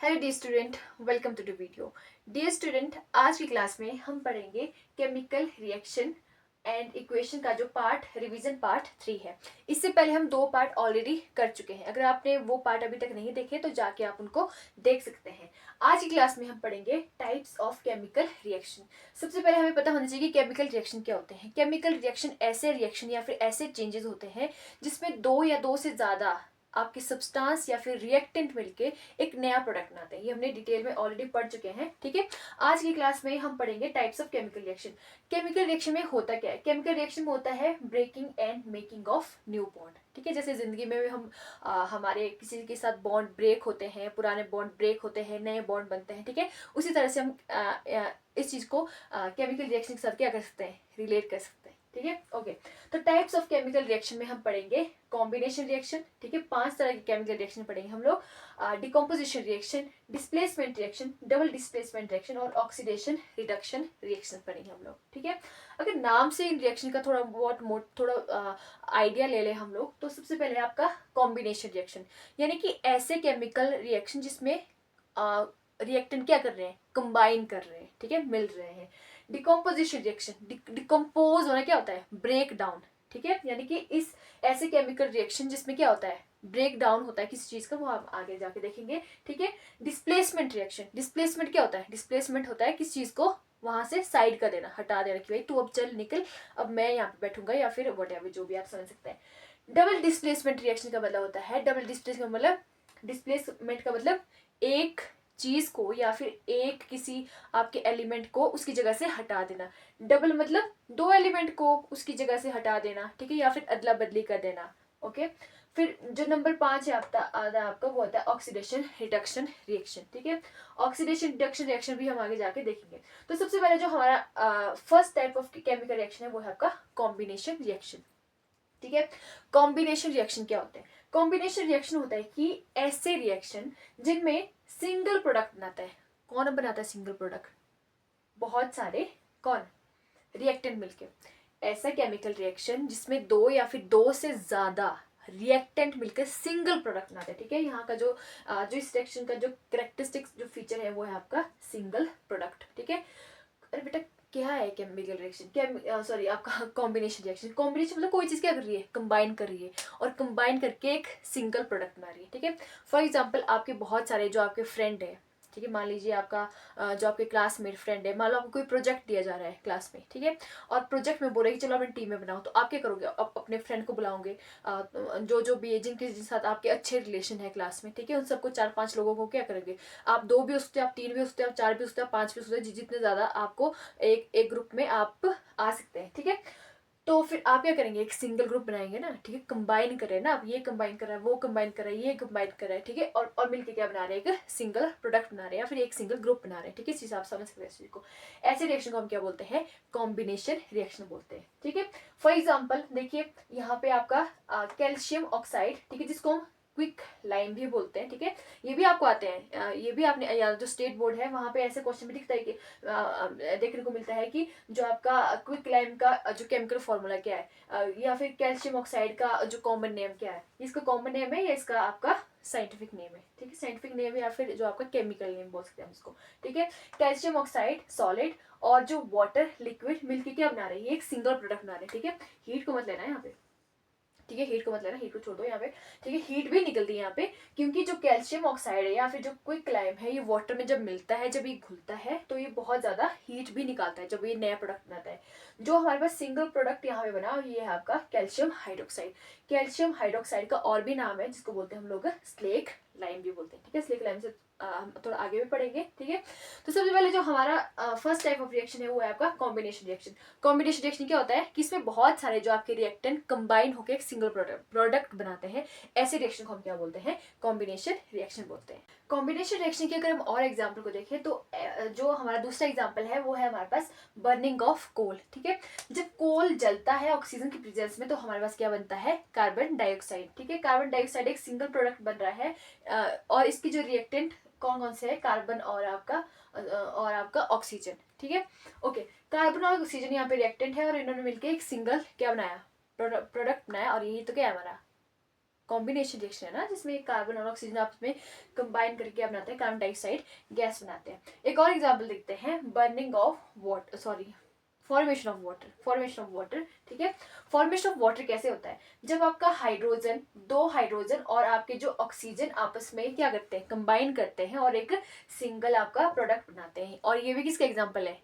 Hello dear student, welcome to the video. Dear student, आज की class में हम पढ़ेंगे केमिकल रिएक्शन एंड इक्वेशन का जो पार्ट रिवीजन पार्ट 3 है। इससे पहले हम 2 पार्ट ऑलरेडी कर चुके हैं। अगर आपने वो पार्ट अभी तक नहीं देखे तो जाके आप उनको देख सकते हैं। आज की क्लास में हम पढ़ेंगे टाइप्स ऑफ केमिकल रिएक्शन। सबसे पहले हमें पता होना चाहिए कि केमिकल रिएक्शन क्या होते हैं। केमिकल रिएक्शन ऐसे रिएक्शन या फिर ऐसे चेंजेस होते हैं जिसमें 2 या 2 से ज्यादा आपके सब्सटेंस या फिर रिएक्टेंट मिलके एक नया प्रोडक्ट बनाते हैं। ये हमने डिटेल में ऑलरेडी पढ़ चुके हैं, ठीक है। आज की क्लास में हम पढ़ेंगे types of chemical reaction. Chemical reaction में होता क्या है? केमिकल रिएक्शन में होता है breaking and making of new bond, ठीक है। जैसे जिंदगी में हम हमारे किसी के साथ बॉन्ड ब्रेक होते हैं, पुराने बॉन्ड ब्रेक होते हैं, नए बॉन्ड बनते हैं, ठीक है। उसी तरह से हम इस चीज को केमिकल रिएक्शन के साथ क्या कर सकते हैं, रिलेट कर सकते हैं, ठीक है। ओके, तो टाइप्स ऑफ केमिकल रिएक्शन में हम पढ़ेंगे कॉम्बिनेशन रिएक्शन, ठीक है। 5 तरह के केमिकल रिएक्शन पढ़ेंगे हम लोग। Decomposition reaction, displacement reaction, double displacement reaction और ऑक्सीडेशन रिडक्शन रिएक्शन पढ़ेंगे हम लोग, ठीक है। अगर नाम से इन रिएक्शन का थोड़ा बहुत थोड़ा आइडिया ले ले हम लोग, तो सबसे पहले आपका कॉम्बिनेशन रिएक्शन, यानी कि ऐसे केमिकल रिएक्शन जिसमें रिएक्टेंट क्या कर रहे हैं, कंबाइन कर रहे हैं, ठीक है, मिल रहे हैं। डिकम्पोजिशन रिएक्शन, डिकम्पोज होना क्या होता है, ब्रेक डाउन, ठीक है। यानी कि इस ऐसे केमिकल रिएक्शन जिसमें क्या होता है, ब्रेक डाउन होता है किसी चीज का, वो आप आगे जाके देखेंगे, ठीक है। डिस्प्लेसमेंट रिएक्शन, डिस्प्लेसमेंट क्या होता है, डिस्प्लेसमेंट होता है किसी चीज को वहां से साइड कर देना, हटा देना कि भाई तू अब चल निकल, अब मैं यहाँ पे बैठूंगा, या फिर वट एवर जो भी आप समझ सकते हैं। डबल डिस्प्लेसमेंट रिएक्शन का मतलब होता है, डबल डिस्प्लेसमेंट मतलब, डिस्प्लेसमेंट का मतलब एक चीज को या फिर एक किसी आपके एलिमेंट को उसकी जगह से हटा देना। डबल मतलब 2 एलिमेंट को उसकी जगह से हटा देना, ठीक है, या फिर अदला बदली कर देना। ओके, फिर जो नंबर 5 है आपका वो होता है ऑक्सीडेशन रिडक्शन रिएक्शन, ठीक है। ऑक्सीडेशन रिडक्शन रिएक्शन भी हम आगे जाके देखेंगे। तो सबसे पहले जो हमारा first type of chemical reaction है वो है आपका कॉम्बिनेशन रिएक्शन, ठीक है। कॉम्बिनेशन रिएक्शन क्या होता है? कॉम्बिनेशन रिएक्शन होता है कि ऐसे रिएक्शन जिनमें सिंगल प्रोडक्ट बनाता है। कौन बनाता है सिंगल प्रोडक्ट? बहुत सारे कौन, रिएक्टेंट मिलके। ऐसा केमिकल रिएक्शन जिसमें 2 या फिर 2 से ज्यादा रिएक्टेंट मिलकर सिंगल प्रोडक्ट बनाते हैं, ठीक है। यहाँ का जो इस रिएक्शन का जो करेक्टरिस्टिक्स जो फीचर है वो है आपका सिंगल प्रोडक्ट, ठीक है। अरे बेटा, क्या है केमिकल रिएक्शन, क्या सॉरी आपका कॉम्बिनेशन रिएक्शन। कॉम्बिनेशन मतलब कोई चीज क्या कर रही है, कंबाइन कर रही है, और कंबाइन करके एक सिंगल प्रोडक्ट बना रही है, ठीक है। फॉर एग्जांपल आपके बहुत सारे जो आपके फ्रेंड है, ठीक है, मान लीजिए आपका जो आपके क्लासमेट फ्रेंड है, मान लो आपको कोई प्रोजेक्ट दिया जा रहा है क्लास में, ठीक है, और प्रोजेक्ट में बोले कि चलो अपनी टीम में बनाओ, तो आप क्या करोगे, आप अपने फ्रेंड को बुलाओगे, जो जो भी जिनके साथ आपके अच्छे रिलेशन है क्लास में, ठीक है, उन सबको 4-5 लोगों को क्या करोगे, आप 2 भी हो सकते हो, आप 3 भी हो सकते हो, आप 4 भी हो सकते हो, आप 5 भी हो सकते हो, जितने ज्यादा आपको एक एक ग्रुप में आप आ सकते हैं, ठीक है। तो फिर आप क्या करेंगे, एक सिंगल ग्रुप बनाएंगे ना, ठीक है, कंबाइन कर रहे हैं ना, आप ये कंबाइन कर रहा है, वो कंबाइन कर रहा है, ये कंबाइन कर रहा है, ठीक है, और मिलके क्या बना रहे हैं, एक सिंगल प्रोडक्ट बना रहे हैं या फिर एक सिंगल ग्रुप बना रहे हैं, ठीक है। इस चीज आप समझ सकते हैं इस चीज को। ऐसे रिएक्शन को हम क्या बोलते हैं, कॉम्बिनेशन रिएक्शन बोलते हैं, ठीक है। फॉर एग्जाम्पल देखिए, यहाँ पे आपका कैल्शियम ऑक्साइड, ठीक है, जिसको हम क्विक लाइम भी बोलते हैं, ठीक है। ये भी आपको आते हैं, ये भी आपने जो स्टेट बोर्ड है वहां पे ऐसे क्वेश्चन भी दिखता है कि देखने को मिलता है कि जो आपका क्विक लाइम का जो केमिकल फॉर्मूला क्या है, या फिर कैल्शियम ऑक्साइड का जो कॉमन नेम क्या है, इसका कॉमन नेम है या इसका आपका साइंटिफिक नेम है, ठीक है, साइंटिफिक नेम या फिर जो आपका केमिकल नेम बोल सकते हैं इसको, ठीक है। कैल्शियम ऑक्साइड सॉलिड और जो वाटर लिक्विड मिलकर क्या बना रहे हैं, ये एक सिंगल प्रोडक्ट बना रहे हैं, ठीक है। हीट को मत लेना है यहाँ पे, ठीक है, हीट को मत लेना, हीट को छोड़ दो यहाँ पे, ठीक है। हीट भी निकलती है यहाँ पे, क्योंकि जो कैल्शियम ऑक्साइड है या फिर जो क्विक लाइम है, ये वाटर में जब मिलता है, जब ये घुलता है, तो ये बहुत ज्यादा हीट भी निकालता है जब ये नया प्रोडक्ट बनाता है। जो हमारे पास सिंगल प्रोडक्ट यहाँ पे बना, ये है आपका कैल्शियम हाइड्रोक्साइड। कैल्शियम हाइड्रोक्साइड का और भी नाम है जिसको बोलते हैं हम लोग स्लेक लाइम भी बोलते हैं, ठीक है। स्लेक लाइम से हम थोड़ा आगे भी पढ़ेंगे, ठीक है। तो सबसे पहले जो हमारा फर्स्ट टाइप ऑफ रिएक्शन है वो है आपका कॉम्बिनेशन रिएक्शन। कॉम्बिनेशन रिएक्शन क्या होता है कि इसमें बहुत सारे जो आपके रिएक्टेंट कंबाइन होकर एक सिंगल प्रोडक्ट बनाते हैं। ऐसे रिएक्शन को हम क्या बोलते हैं, कॉम्बिनेशन रिएक्शन बोलते हैं। कॉम्बिनेशन रिएक्शन की अगर हम और एग्जाम्पल को देखें तो जो हमारा दूसरा एग्जाम्पल है वो है हमारे पास बर्निंग ऑफ कोल, ठीक है। जब कोल जलता है ऑक्सीजन की प्रेजेंस में, तो हमारे पास क्या बनता है, कार्बन डाइऑक्साइड, ठीक है। कार्बन डाइऑक्साइड एक सिंगल प्रोडक्ट बन रहा है, और इसकी जो रिएक्टेंट कौन कौन से है, कार्बन और आपका ऑक्सीजन, ठीक है। ओके, कार्बन और ऑक्सीजन यहाँ पे रिएक्टेंट है और इन्होंने मिलकर एक सिंगल क्या बनाया, प्रोडक्ट बनाया, और यही तो क्या है हमारा कॉम्बिनेशन रिएक्शन है ना, जिसमें कार्बन और ऑक्सीजन आपस में कंबाइन करके बनाते हैं कार्बन डाइऑक्साइड गैस बनाते हैं। एक और एग्जांपल देखते हैं, burning of water, sorry formation of water, formation of water. ठीक है, फॉर्मेशन ऑफ वाटर कैसे होता है, जब आपका हाइड्रोजन, दो हाइड्रोजन और आपके जो ऑक्सीजन आपस में क्या करते हैं, कंबाइन करते हैं और एक सिंगल आपका प्रोडक्ट बनाते हैं। और ये भी किसका एग्जांपल है,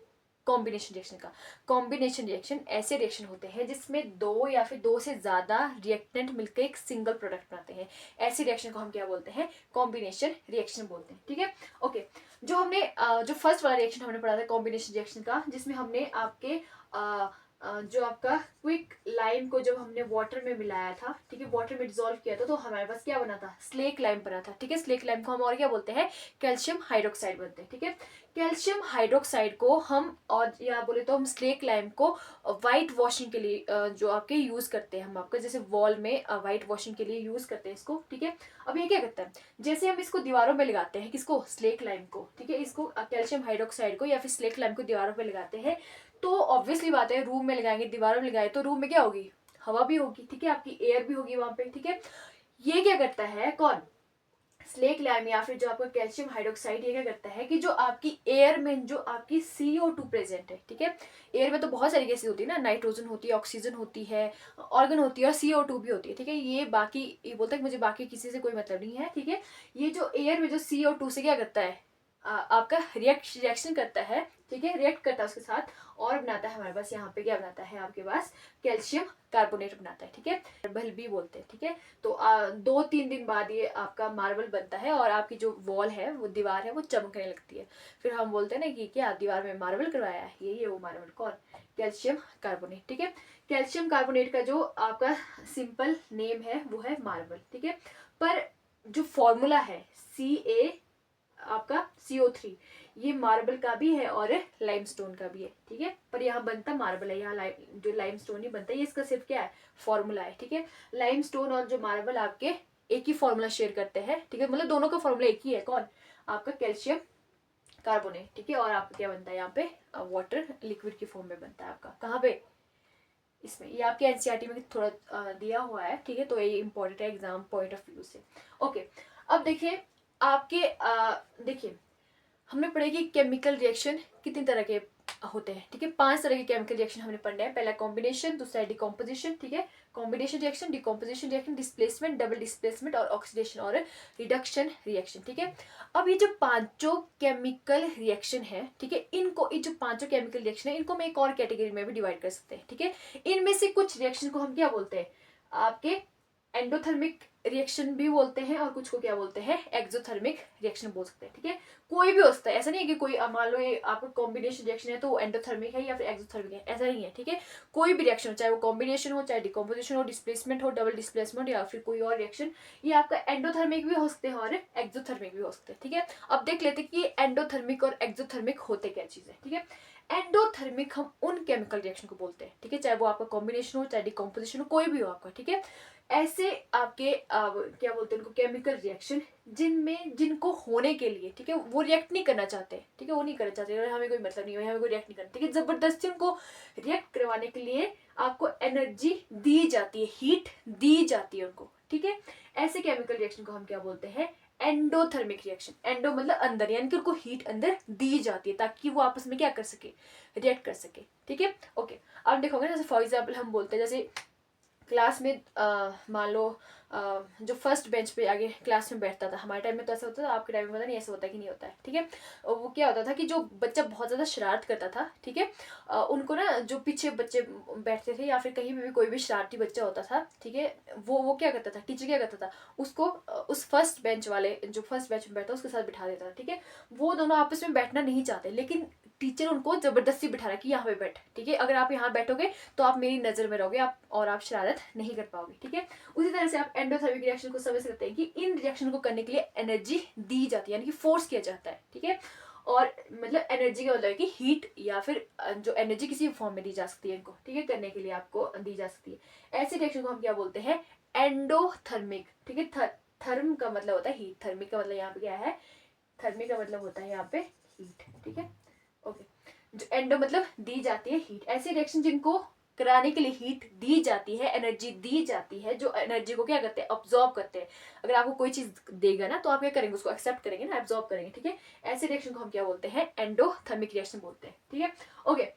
कॉम्बिनेशन रिएक्शन का। कॉम्बिनेशन रिएक्शन ऐसे रिएक्शन होते हैं जिसमें दो या फिर दो से ज्यादा रिएक्टेंट मिलकर एक सिंगल प्रोडक्ट बनाते हैं। ऐसे रिएक्शन को हम क्या बोलते हैं, कॉम्बिनेशन रिएक्शन बोलते हैं। ठीक है, ओके। जो हमने जो फर्स्ट वाला रिएक्शन हमने पढ़ा था कॉम्बिनेशन रिएक्शन का, जिसमें हमने आपके जो आपका क्विक लाइम को जब हमने वाटर में मिलाया था, ठीक है, वाटर में डिसॉल्व किया था, तो हमारे पास क्या बना था, स्लेक लाइम बना था। ठीक है, स्लेक लाइम को हम और क्या बोलते हैं, कैल्शियम हाइड्रोक्साइड बोलते हैं। ठीक है, कैल्शियम हाइड्रोक्साइड को हम, और या बोले तो हम स्लेक लाइम को वाइट वॉशिंग के लिए जो आपके यूज करते हैं, हम आपका जैसे वॉल में वाइट वॉशिंग के लिए यूज करते हैं इसको। ठीक है, अब ये क्या करता है, जैसे हम इसको दीवारों में लगाते हैं, किसको, स्लेक लाइम को, ठीक है, इसको कैल्शियम हाइड्रोक्साइड को या फिर स्लेक लाइम को दीवारों पे लगाते हैं, तो ऑब्वियसली बात है रूम में लगाएंगे, दीवारों में लगाए तो रूम में क्या होगी, हवा भी होगी। ठीक है, आपकी एयर भी होगी वहां पे। ठीक है, ये क्या करता है, कौन, स्लेक लाइम या फिर जो आपका कैल्शियम हाइड्रोक्साइड, ये क्या करता है कि जो आपकी एयर में जो आपकी CO2 प्रेजेंट है, ठीक है, एयर में तो बहुत सारी गैसें होती है ना, नाइट्रोजन होती है, ऑक्सीजन होती है, ऑर्गन होती है और CO2 भी होती है। ठीक है, ये बाकी, ये बोलता है कि मुझे बाकी किसी से कोई मतलब नहीं है। ठीक है, ये जो एयर में जो CO2 से क्या करता है, आपका रिएक्शन करता है। ठीक है, रिएक्ट करता है उसके साथ और बनाता है हमारे पास यहाँ पे क्या बनाता है, आपके पास कैल्शियम कार्बोनेट बनाता है। ठीक है, मार्बल भी बोलते हैं। ठीक है, तो 2-3 दिन बाद ये आपका मार्बल बनता है और आपकी जो वॉल है, वो दीवार है, वो चमकने लगती है। फिर हम बोलते हैं ना कि क्या दीवार में मार्बल करवाया है, ये वो मार्बल, कौन, कैल्शियम कार्बोनेट। ठीक है, कैल्शियम कार्बोनेट का जो आपका सिंपल नेम है वो है मार्बल। ठीक है, पर जो फॉर्मूला है Ca आपका CO3, ये मार्बल का भी है और लाइमस्टोन का भी है। ठीक है, पर यहाँ बनता मार्बल है, यहाँ जो लाइमस्टोन ही बनता है, ये इसका सिर्फ क्या है, फॉर्मूला है। ठीक है, लाइमस्टोन और जो मार्बल आपके एक ही फॉर्मूला शेयर करते हैं। ठीक है, मतलब दोनों का फॉर्मूला एक ही है, कौन, आपका कैल्शियम कार्बोनेट। ठीक है, और आपका क्या बनता है यहाँ पे, वाटर लिक्विड की फॉर्म में बनता है आपका, कहाँ पे, इसमें। ये आपके एनसीईआरटी में थोड़ा दिया हुआ है। ठीक है, तो ये इंपॉर्टेंट है एग्जाम पॉइंट ऑफ व्यू से। ओके, अब देखिए आपके देखिए हमने पढ़े कि केमिकल रिएक्शन कितनी तरह के होते हैं। ठीक है, 5 तरह के केमिकल रिएक्शन हमने पढ़ने हैं। पहला कॉम्बिनेशन, दूसरा डिकम्पोजिशन। ठीक है, combination reaction, decomposition reaction, displacement, double displacement और ऑक्सीडेशन और रिडक्शन रिएक्शन। ठीक है, अब ये जो पांचों केमिकल रिएक्शन है, ठीक है, इनको, ये जो पांचों केमिकल रिएक्शन है, इनको हम एक और कैटेगरी में भी डिवाइड कर सकते हैं। ठीक है, इनमें से कुछ रिएक्शन को हम क्या बोलते हैं, आपके एंडोथर्मिक रिएक्शन भी बोलते हैं और कुछ को क्या बोलते हैं, एक्सोथर्मिक रिएक्शन बोल सकते हैं। ठीक है, कोई भी हो सकता है, ऐसा नहीं है कि कोई, मान लो ये आपका कॉम्बिनेशन रिएक्शन है तो वो एंडोथर्मिक है या फिर एक्सोथर्मिक है, ऐसा नहीं है। ठीक है, कोई भी रिएक्शन हो, चाहे वो कॉम्बिनेशन हो, चाहे डिकम्पोजिशन हो, डिस्प्लेसमेंट हो, डबल डिस्प्लेसमेंट या फिर कोई और रिएक्शन, ये आपका एंडोथर्मिक भी हो सकते हैं और एक्सोथर्मिक भी हो सकते हैं। ठीक है, अब देख लेते हैं कि एंडोथर्मिक और एक्सोथर्मिक होते क्या चीज है। ठीक है, एंडोथर्मिक हम उन केमिकल रिएक्शन को बोलते हैं, ठीक है, चाहे वो आपका कॉम्बिनेशन हो, चाहे डिकम्पोजिशन हो, कोई भी हो आपका। ठीक है, ऐसे आपके क्या बोलते हैं उनको, केमिकल रिएक्शन, जिनमें, जिनको होने के लिए, ठीक है, वो रिएक्ट नहीं करना चाहते। ठीक है, वो नहीं करना चाहते, हमें कोई मतलब नहीं है, हमें कोई रिएक्ट नहीं करना। ठीक है, जबरदस्ती उनको रिएक्ट करवाने के लिए आपको एनर्जी दी जाती है, हीट दी जाती है उनको। ठीक है, ऐसे केमिकल रिएक्शन को हम क्या बोलते हैं, एंडोथर्मिक रिएक्शन। एंडो मतलब अंदर, यानी कि उनको हीट अंदर दी जाती है ताकि वो आपस में क्या कर सके, रिएक्ट कर सके। ठीक है, ओके। अब देखोगे जैसे फॉर एग्जाम्पल हम बोलते हैं, जैसे क्लास में मान लो जो फर्स्ट बेंच पे आगे क्लास में बैठता था, हमारे टाइम में तो ऐसा होता था, आपके टाइम में पता नहीं ऐसा होता है कि नहीं होता है। ठीक है, और वो क्या होता था कि जो बच्चा बहुत ज़्यादा शरारत करता था, ठीक है, उनको ना, जो पीछे बच्चे बैठते थे या फिर कहीं भी कोई भी शरारती बच्चा होता था, ठीक है, वो क्या करता था, टीचर क्या करता था, उसको उस फर्स्ट बेंच वाले, जो फर्स्ट बेंच में बैठता उसके साथ बिठा देता था। ठीक है, वो दोनों आपस में बैठना नहीं चाहते, लेकिन टीचर उनको जबरदस्ती बिठा रहा कि यहाँ पे बैठ। ठीक है, अगर आप यहाँ बैठोगे तो आप मेरी नज़र में रहोगे, आप और आप शरारत नहीं कर पाओगे। ठीक है, उसी तरह से आप एंडोथर्मिक रिएक्शन को समझ सकते हैं कि इन रिएक्शन को करने के लिए एनर्जी दी जाती है, यानी कि फोर्स किया जाता है। ठीक है, और मतलब एनर्जी का मतलब है कि हीट या फिर जो एनर्जी किसी फॉर्म में दी जा सकती है इनको, ठीक है, करने के लिए आपको दी जा सकती है। ऐसी रिएक्शन को हम क्या बोलते हैं, एंडोथर्मिक। ठीक है, थर्म का मतलब होता है हीट, थर्मिक का मतलब यहाँ पे क्या है, थर्मिक का मतलब होता है यहाँ पे हीट। ठीक है, ओके, जो एंडो मतलब दी जाती है हीट। ऐसे रिएक्शन जिनको कराने के लिए हीट दी जाती है, एनर्जी दी जाती है, जो एनर्जी को क्या करते हैं, ऑब्जॉर्व करते हैं। अगर आपको कोई चीज देगा ना तो आप क्या करेंगे, उसको एक्सेप्ट करेंगे ना, एब्जॉर्व करेंगे, ठीक है। ऐसे रिएक्शन को हम क्या बोलते हैं, एंडोथर्मिक रिएक्शन बोलते हैं, ठीक है। ओके,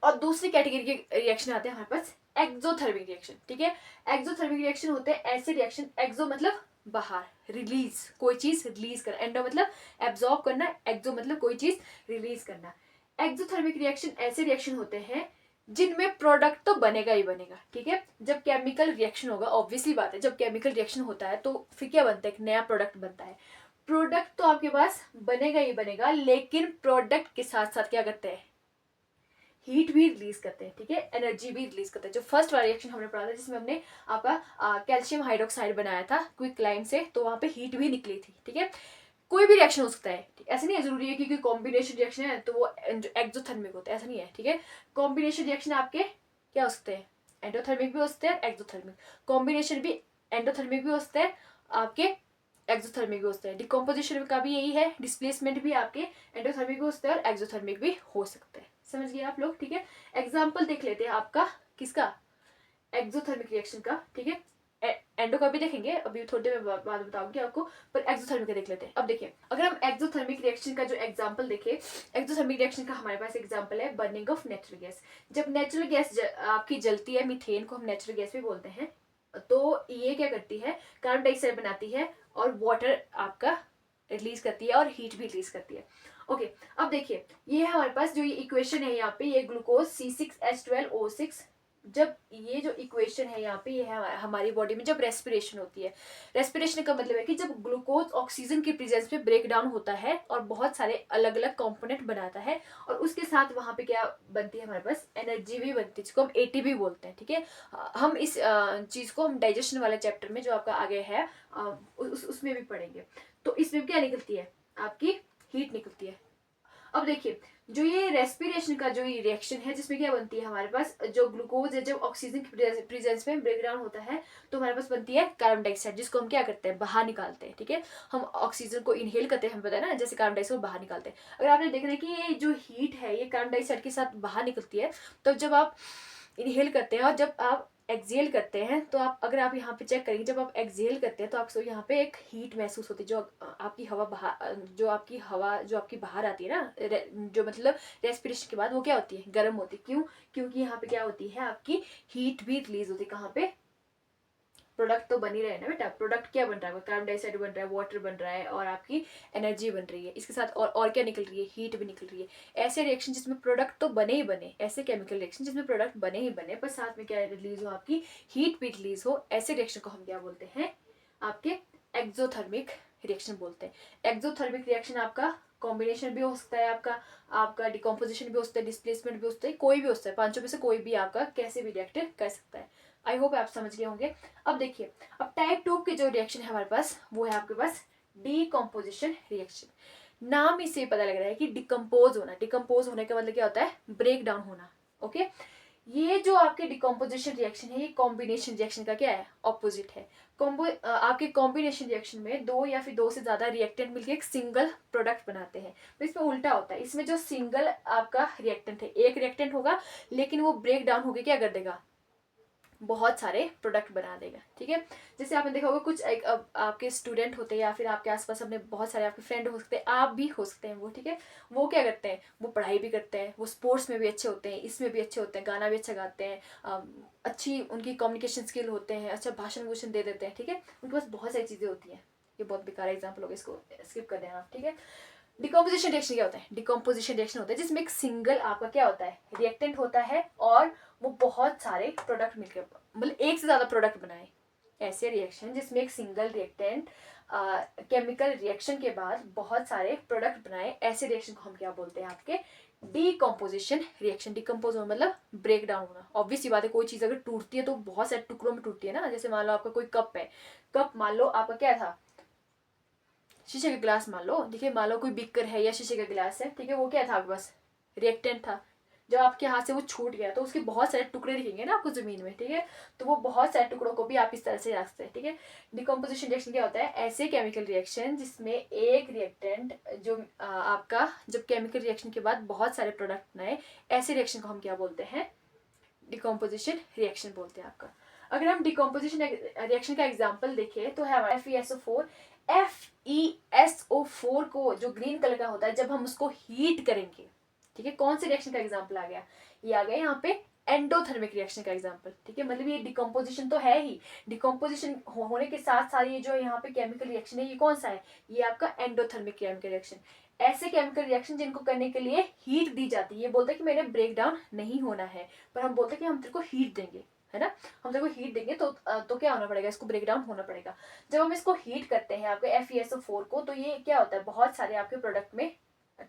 और दूसरी कैटेगरी के रिएक्शन आते हैं हमारे पास एक्सोथर्मिक रिएक्शन, ठीक है। एक्सोथर्मिक रिएक्शन होते हैं ऐसे रिएक्शन, एक्सो मतलब बाहर, रिलीज, कोई चीज रिलीज करना, एंडो मतलब एब्जॉर्ब करना, एक्सो मतलब कोई चीज रिलीज करना। एक्सोथर्मिक रिएक्शन ऐसे रिएक्शन होते हैं जिनमें प्रोडक्ट तो बनेगा ही बनेगा, ठीक है। जब केमिकल रिएक्शन होगा, ऑब्वियसली बात है, जब केमिकल रिएक्शन होता है तो फिर क्या बनता है, एक नया प्रोडक्ट बनता है। प्रोडक्ट तो आपके पास बनेगा ही बनेगा, लेकिन प्रोडक्ट के साथ साथ क्या करते हैं, हीट भी रिलीज करते हैं, ठीक है, एनर्जी भी रिलीज करते हैं। जो फर्स्ट वाला रिएक्शन हमने पढ़ा था जिसमें हमने आपका कैल्शियम हाइड्रोक्साइड बनाया था क्विक लाइन से, तो वहां पे हीट भी निकली थी, ठीक है। कोई भी रिएक्शन हो सकता है, ऐसा नहीं है जरूरी है क्योंकि कॉम्बिनेशन रिएक्शन है तो वो एक्सोथर्मिक होता है, ऐसा नहीं है, ठीक है। कॉम्बिनेशन रिएक्शन आपके क्या हो सकते हैं, एंडोथर्मिक भी हो सकते हैं, एक्सोथर्मिक। कॉम्बिनेशन भी एंडोथर्मिक भी हो सकते हैं, आपके एक्सोथर्मिक भी हो सकते हैं। डिकम्पोजिशन का भी यही है, डिस्प्लेसमेंट भी आपके एंडोथर्मिक भी हो सकते हैं और एक्सोथर्मिक भी हो सकते हैं। समझ गए आप लोग, ठीक है। एग्जाम्पल देख लेते हैं आपका किसका, एक्सोथर्मिक रिएक्शन का, ठीक है। एंडो का भी देखेंगे, अभी थोड़ी देर में बाद बताऊंगी आपको, पर एक्सोथर्मिक का देख लेते हैं। अब देखिए, अगर हम एक्सोथर्मिक रिएक्शन का जो एग्जांपल देखें, एक्सोथर्मिक रिएक्शन का हमारे पास एग्जांपल है बर्निंग ऑफ नेचुरल गैस। जब नेचुरल गैस आपकी जलती है, मीथेन को हम नेचुरल गैस भी बोलते हैं, तो ये क्या करती है, कार्बन डाइऑक्साइड बनाती है और वाटर आपका रिलीज करती है और हीट भी रिलीज करती है। ओके, अब देखिए, ये है हमारे पास जो ये इक्वेशन है, यहाँ पे ये ग्लूकोज C6H12O6। जब ये जो इक्वेशन है यहाँ पे, ये है हमारी बॉडी में जब रेस्पिरेशन होती है। रेस्पिरेशन का मतलब है कि जब ग्लूकोज ऑक्सीजन की प्रेजेंस में ब्रेक डाउन होता है और बहुत सारे अलग अलग कंपोनेंट बनाता है, और उसके साथ वहां पे क्या बनती है, हमारे पास एनर्जी भी बनती है, जिसको हम एटीपी बोलते हैं, ठीक है। हम इस चीज को हम डाइजेशन वाले चैप्टर में जो आपका आगे है उसमें भी पढ़ेंगे। तो इसमें क्या निकलती है, आपकी हीट निकलती है। अब देखिए, जो ये रेस्पिरेशन का जो ये रिएक्शन है, जिसमें क्या बनती है, हमारे पास जो ग्लूकोज है, जब ऑक्सीजन की प्रेजेंस में ब्रेक डाउन होता है तो हमारे पास बनती है कार्बन डाइऑक्साइड, जिसको हम क्या करते हैं, बाहर निकालते हैं, ठीक है। हम ऑक्सीजन को इनहेल करते हैं, हमें पता है ना, जैसे कार्बन डाइऑक्साइड बाहर निकालते हैं। अगर आपने देखना है कि ये जो हीट है ये कार्बन डाइऑक्साइड के साथ बाहर निकलती है, तो जब आप इनहेल करते हैं और जब आप एक्सहेल करते हैं, तो आप अगर आप यहाँ पे चेक करेंगे, जब आप एक्सहेल करते हैं तो आपको यहाँ पे एक हीट महसूस होती है, जो आपकी हवा बाहर, जो आपकी बाहर आती है ना, जो मतलब रेस्पिरेशन के बाद वो क्या होती है, गर्म होती है। क्यों, क्योंकि यहाँ पे क्या होती है, आपकी हीट भी रिलीज होती है। कहाँ पे, प्रोडक्ट तो बन ही रहे हैं ना बेटा, प्रोडक्ट क्या बन रहा है, कार्बन डाइऑक्साइड बन रहा है, वाटर बन रहा है और आपकी एनर्जी बन रही है, इसके साथ और क्या निकल रही है, हीट भी निकल रही है। ऐसे रिएक्शन जिसमें प्रोडक्ट तो बने ही बने, ऐसे केमिकल रिएक्शन जिसमें प्रोडक्ट बने ही बने पर साथ में क्या रिलीज हो, आपकी हीट भी रिलीज हो, ऐसे रिएक्शन को हम क्या बोलते हैं, आपके एक्सोथर्मिक रिएक्शन बोलते हैं। एक्सोथर्मिक रिएक्शन आपका कॉम्बिनेशन भी हो सकता है, आपका आपका डिकम्पोजिशन भी हो सकता है, डिस्प्लेसमेंट भी हो सकता है, कोई भी हो सकता है, पांचों में से कोई भी आपका कैसे भी रिएक्ट कर सकता है। आई होप आप समझ गए होंगे। अब देखिए, अब टाइप 2 के जो रिएक्शन है हमारे पास, वो है आपके पास डीकम्पोजिशन रिएक्शन। नाम ही से पता लग रहा है कि डिकम्पोज होना, डिकम्पोज होने का मतलब क्या होता है, ब्रेक डाउन होना। ओके, ये जो आपके डिकम्पोजिशन रिएक्शन है, ये कॉम्बिनेशन रिएक्शन का क्या है, ऑपोजिट है। आपके कॉम्बिनेशन रिएक्शन में दो या फिर दो से ज्यादा रिएक्टेंट मिलकर एक सिंगल प्रोडक्ट बनाते हैं। तो इसमें उल्टा होता है, इसमें जो सिंगल आपका रिएक्टेंट है, एक रिएक्टेंट होगा, लेकिन वो ब्रेक डाउन होकर क्या कर देगा, बहुत सारे प्रोडक्ट बना देगा, ठीक है। जैसे आपने देखा होगा कुछ एक अब आपके स्टूडेंट होते हैं या फिर आपके आसपास अपने बहुत सारे आपके फ्रेंड हो सकते हैं, आप भी हो सकते हैं वो, ठीक है। वो क्या करते हैं, वो पढ़ाई भी करते हैं, वो स्पोर्ट्स में भी अच्छे होते हैं, इसमें भी अच्छे होते हैं, गाना भी अच्छा गाते हैं, अच्छी उनकी कम्युनिकेशन स्किल होते हैं, अच्छा भाषण भूषण दे देते हैं, ठीक है। उनके पास बहुत सारी चीज़ें होती हैं। ये बहुत बेकार एग्जाम्पल होगा, इसको स्किप कर देना आप, ठीक है। डिकम्पोजिशन रिएक्शन क्या होता है, डिकम्पोजिशन रिएक्शन होता है जिसमें एक सिंगल आपका क्या होता है, रिएक्टेंट होता है और वो बहुत सारे प्रोडक्ट मिलकर, मतलब एक से ज्यादा प्रोडक्ट बनाए। ऐसे रिएक्शन जिसमें एक सिंगल रिएक्टेंट केमिकल रिएक्शन के बाद बहुत सारे प्रोडक्ट बनाए, ऐसे रिएक्शन को हम क्या बोलते हैं, आपके डीकम्पोजिशन रिएक्शन। डिकम्पोज होना मतलब ब्रेक डाउन होना। ऑब्वियसली बात है, कोई चीज अगर टूटती है तो बहुत सारे टुकड़ों में टूटती है ना। जैसे मान लो आपका कोई कप है, कप मान लो आपका क्या था, शीशे का गिलास मान लो, देखिए मान लो कोई बिकर है या शीशे का गिलास है, ठीक है, वो क्या था आपके पास, रिएक्टेंट था। जब आपके हाथ से वो छूट गया तो उसके बहुत सारे टुकड़े दिखेंगे ना आपको जमीन में, ठीक है। तो वो बहुत सारे टुकड़ों को भी आप इस तरह से रख सकते हैं, ठीक है। डिकम्पोजिशन रिएक्शन क्या होता है, ऐसे केमिकल रिएक्शन जिसमें एक रिएक्टेंट जो आपका जब केमिकल रिएक्शन के बाद बहुत सारे प्रोडक्ट बनाए, ऐसे रिएक्शन को हम क्या बोलते हैं, डिकम्पोजिशन रिएक्शन बोलते हैं आपका। अगर हम डिकम्पोजिशन रिएक्शन का एग्जाम्पल देखें तो है हमारा FeSO4। FeSO4 को जो ग्रीन कलर का होता है, जब हम उसको हीट करेंगे, ठीक है, कौन से रिएक्शन का एग्जाम्पल आ गया, ये आ गया यहाँ पे एंडोथर्मिक रिएक्शन का एग्जाम्पल, ठीक है। मतलब ये डिकम्पोजिशन तो है ही, डिकम्पोजिशन होने के साथ साथ ये जो यहाँ पे केमिकल रिएक्शन है, ये कौन सा है, ये आपका एंडोथर्मिक केमिकल रिएक्शन। ऐसे केमिकल रिएक्शन जिनको करने के लिए हीट दी जाती है, ये बोलते हैं कि मेरे ब्रेक डाउन नहीं होना है, पर हम बोलते हैं कि हम तेरे को हीट देंगे, है ना, हम तेरे को हीट देंगे, तो क्या होना पड़ेगा, इसको ब्रेक डाउन होना पड़ेगा। जब हम इसको हीट करते हैं आपके FeSO4 को, तो ये क्या होता है, बहुत सारे आपके प्रोडक्ट में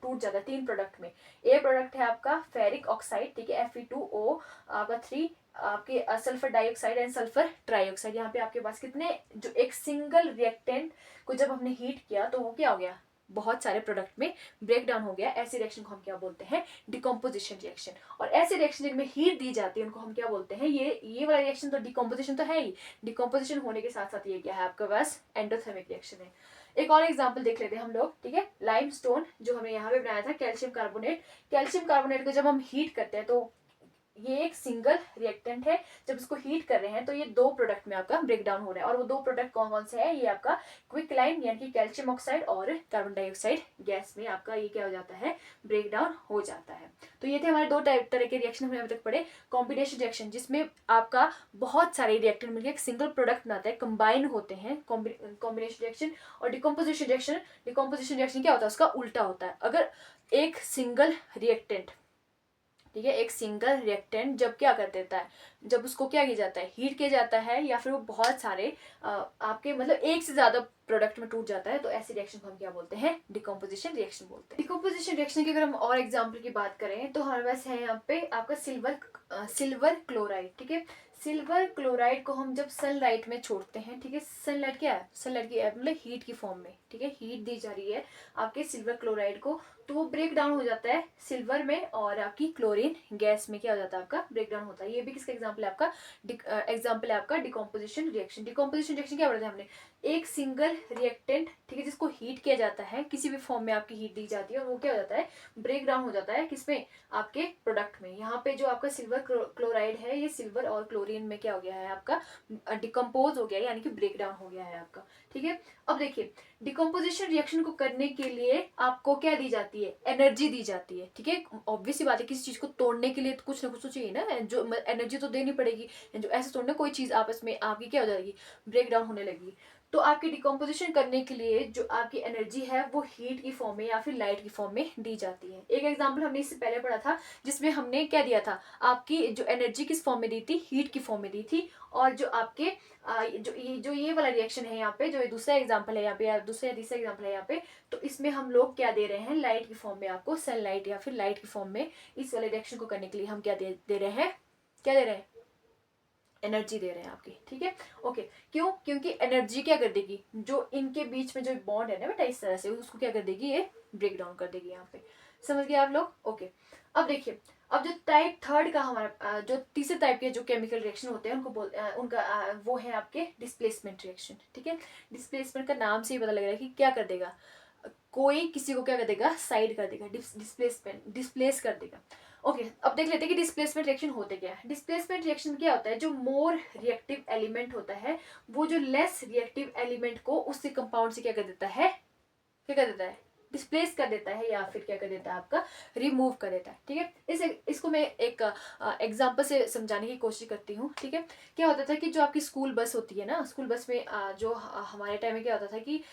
टूट जाता है। 3 प्रोडक्ट में, ए प्रोडक्ट है आपका फेरिक ऑक्साइड, ठीक है, Fe2O, आपका 3 आपके sulphur dioxide and sulphur trioxide. यहाँ पे आपके पास कितने, जो एक सिंगल रिएक्टेंट को जब हमने हीट किया तो वो क्या हो गया, बहुत सारे प्रोडक्ट में ब्रेक डाउन हो गया। ऐसे रिएक्शन को हम क्या बोलते हैं, डिकम्पोजिशन रिएक्शन। और ऐसे रिएक्शन जिनमें हीट दी जाती है उनको हम क्या बोलते हैं, ये वाला रिएक्शन तो डिकम्पोजिशन तो है ही, डिकम्पोजिशन होने के साथ साथ ये क्या है आपके पास, एंडोथर्मिक रिएक्शन है। एक और एग्जांपल देख लेते हैं हम लोग, ठीक है। लाइमस्टोन जो हमने यहाँ पे बनाया था, कैल्शियम कार्बोनेट, कैल्शियम कार्बोनेट को जब हम हीट करते हैं तो ये एक सिंगल रिएक्टेंट है, जब इसको हीट कर रहे हैं तो ये 2 प्रोडक्ट में आपका ब्रेक डाउन हो रहा है। और वो 2 प्रोडक्ट कौन कौन से है, ये आपका क्विकलाइन यानी कि कैल्शियम ऑक्साइड और कार्बन डाइऑक्साइड गैस में आपका ये क्या हो जाता है, ब्रेक डाउन हो जाता है। तो ये थे हमारे 2 तरह के रिएक्शन हमने अभी तक पढ़े। कॉम्बिनेशन रिएक्शन, जिसमें आपका बहुत सारे रिएक्टेंट मिलकर एक सिंगल प्रोडक्ट बनाते हैं, कंबाइन होते हैं, कॉम्बिनेशन रिएक्शन। और डिकम्पोजिशन रिएक्शन, डिकम्पोजिशन रिएक्शन क्या होता है, उसका उल्टा होता है। अगर एक सिंगल रिएक्टेंट, ठीक है, एक सिंगल रिएक्टेंट जब क्या कर देता है, जब उसको क्या किया जाता है, हीट किया जाता है, या फिर वो बहुत सारे आपके मतलब एक से ज्यादा प्रोडक्ट में टूट जाता है, तो ऐसे रिएक्शन को हम क्या बोलते हैं, डिकम्पोजिशन रिएक्शन बोलते हैं। डिकम्पोजिशन रिएक्शन की अगर हम और एग्जांपल की बात करें तो हमारे पास है यहाँ पे आपका सिल्वर क्लोराइड, ठीक है। सिल्वर क्लोराइड को हम जब सनलाइट में छोड़ते हैं, ठीक है, सनलाइट क्या है, सनलाइट की मतलब हीट की फॉर्म में, ठीक है, हीट दी जा रही है आपके सिल्वर क्लोराइड को, तो वो ब्रेक डाउन हो जाता है सिल्वर में, और आपकी क्लोरीन गैस में क्या हो जाता है, आपका ब्रेक डाउन होता है। ये भी किसका एग्जांपल है, आपका एग्जांपल है आपका डिकम्पोजिशन रिएक्शन। डिकम्पोजिशन रिएक्शन क्या पढ़ा था हमने, एक सिंगल रिएक्टेंट, ठीक है, जिसको हीट किया जाता है, किसी भी फॉर्म में आपकी हीट दी जाती है, और वो क्या हो जाता है, ब्रेक डाउन हो जाता है, किसमें, आपके प्रोडक्ट में। यहाँ पे जो आपका सिल्वर क्लोराइड है, ये सिल्वर और क्लोरीन में क्या हो गया है, आपका डिकम्पोज हो गया है, यानी कि ब्रेक डाउन हो गया है आपका, ठीक है। अब देखिए, डिकम्पोजिशन रिएक्शन को करने के लिए आपको क्या दी जाती है, एनर्जी दी जाती है, ठीक है। ऑब्वियस सी बात है, किसी चीज को तोड़ने के लिए तो कुछ ना कुछ तो चाहिए ना, जो एनर्जी तो देनी पड़ेगी। जो ऐसे तोड़ना, कोई चीज आपस में आपकी क्या हो जाएगी, ब्रेक डाउन होने लगेगी। तो आपकी डिकम्पोजिशन करने के लिए जो आपकी एनर्जी है वो हीट की फॉर्म में या फिर लाइट की फॉर्म में दी जाती है। एक एग्जांपल हमने इससे पहले पढ़ा था, जिसमें हमने क्या दिया था, आपकी जो एनर्जी किस फॉर्म में दी थी, हीट की फॉर्म में दी थी। और जो आपके जो ये वाला रिएक्शन है यहाँ पे, जो दूसरा एग्जांपल है यहाँ पे, या दूसरा या तीसरा एग्जांपल है यहाँ पे, तो इसमें हम लोग क्या दे रहे हैं, लाइट की फॉर्म में आपको सनलाइट या फिर लाइट की फॉर्म में इस वाले रिएक्शन को करने के लिए हम क्या दे रहे हैं, क्या दे रहे हैं, एनर्जी दे रहे हैं आपकी, ठीक है। ओके, क्यों, क्योंकि एनर्जी क्या कर देगी, जो इनके बीच में जो बॉन्ड है ना बेटा, इस तरह से उसको क्या कर देगी, ये ब्रेक डाउन कर देगी। यहाँ पे समझ गए आप लोग। ओके, अब देखिए, अब जो टाइप 3 का हमारा जो तीसरे टाइप के जो केमिकल रिएक्शन होते हैं उनका वो है आपके डिस्प्लेसमेंट रिएक्शन, ठीक है। डिस्प्लेसमेंट का नाम से ही पता लग रहा है कि क्या कर देगा, कोई किसी को क्या कर देगा, साइड कर देगा, डिस्प्लेस कर देगा। ओके, अब देख लेते हैं कि डिस्प्लेसमेंट रिएक्शन होते क्या है। डिस्प्लेसमेंट रिएक्शन क्या होता है, जो मोर रिएक्टिव एलिमेंट होता है वो जो लेस रिएक्टिव एलिमेंट को उससे कंपाउंड से क्या कर देता है, क्या कर देता है, डिस्प्लेस कर देता है, या फिर क्या कर देता है, आपका रिमूव कर देता है, ठीक है। इसको मैं एक एग्जांपल से समझाने की कोशिश करती हूँ, ठीक है। क्या होता था कि जो आपकी स्कूल बस होती है ना, स्कूल बस में जो हमारे टाइम में क्या होता था कि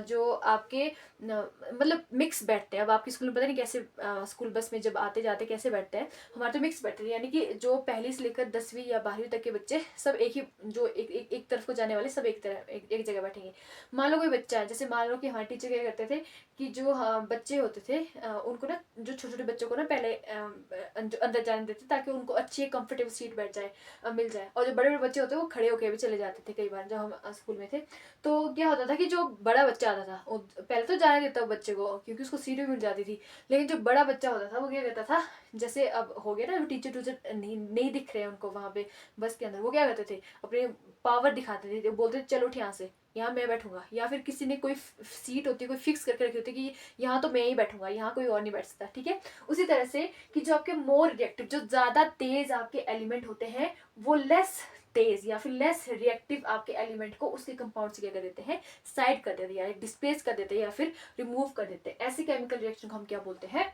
जो आपके मतलब मिक्स बैठते हैं। अब आपकी स्कूल में पता नहीं कैसे स्कूल बस में जब आते जाते कैसे बैठते हैं, हमारे तो मिक्स बैठते हैं, यानी कि जो पहली से लेकर 10वीं या 12वीं तक के बच्चे सब एक ही, जो एक तरफ को जाने वाले सब एक जगह बैठेंगे। मान लो कोई बच्चा है, जैसे मान लो कि हमारे टीचर क्या करते थे कि जो बच्चे होते थे उनको ना, जो छोटे छोटे बच्चों को ना पहले अंदर जाने देते ताकि उनको अच्छी कंफर्टेबल सीट बैठ जाए, मिल जाए। और जो बड़े बड़े बच्चे होते हैं वो खड़े होकर भी चले जाते थे कई बार जब हम स्कूल में थे। तो क्या होता था कि जो बड़ा बच्चा आता था वो पहले तो जाने देता वो बच्चे को, क्योंकि उसको सीट भी मिल जाती थी। लेकिन जो बड़ा बच्चा होता था वो क्या करता था, जैसे अब हो गया ना, टीचर टूचर नहीं दिख रहे हैं उनको वहाँ पे बस के अंदर, वो क्या करते थे, अपने पावर दिखाते थे, बोलते थे चलो उठ यहाँ से, यहाँ मैं बैठूंगा, या फिर किसी ने कोई सीट होती है, कोई फिक्स करके रखी होती है कि यहाँ तो मैं ही बैठूंगा, यहाँ कोई और नहीं बैठ सकता, ठीक है। उसी तरह से कि जो आपके मोर रिएक्टिव, जो ज्यादा तेज आपके एलिमेंट होते हैं, वो लेस तेज या फिर लेस रिएक्टिव आपके एलिमेंट को उसके कंपाउंड से क्या कर देते हैं, साइड कर देते हैं, या डिस्प्लेस कर देते हैं, या फिर रिमूव कर देते हैं। ऐसे केमिकल रिएक्शन को हम क्या बोलते हैं,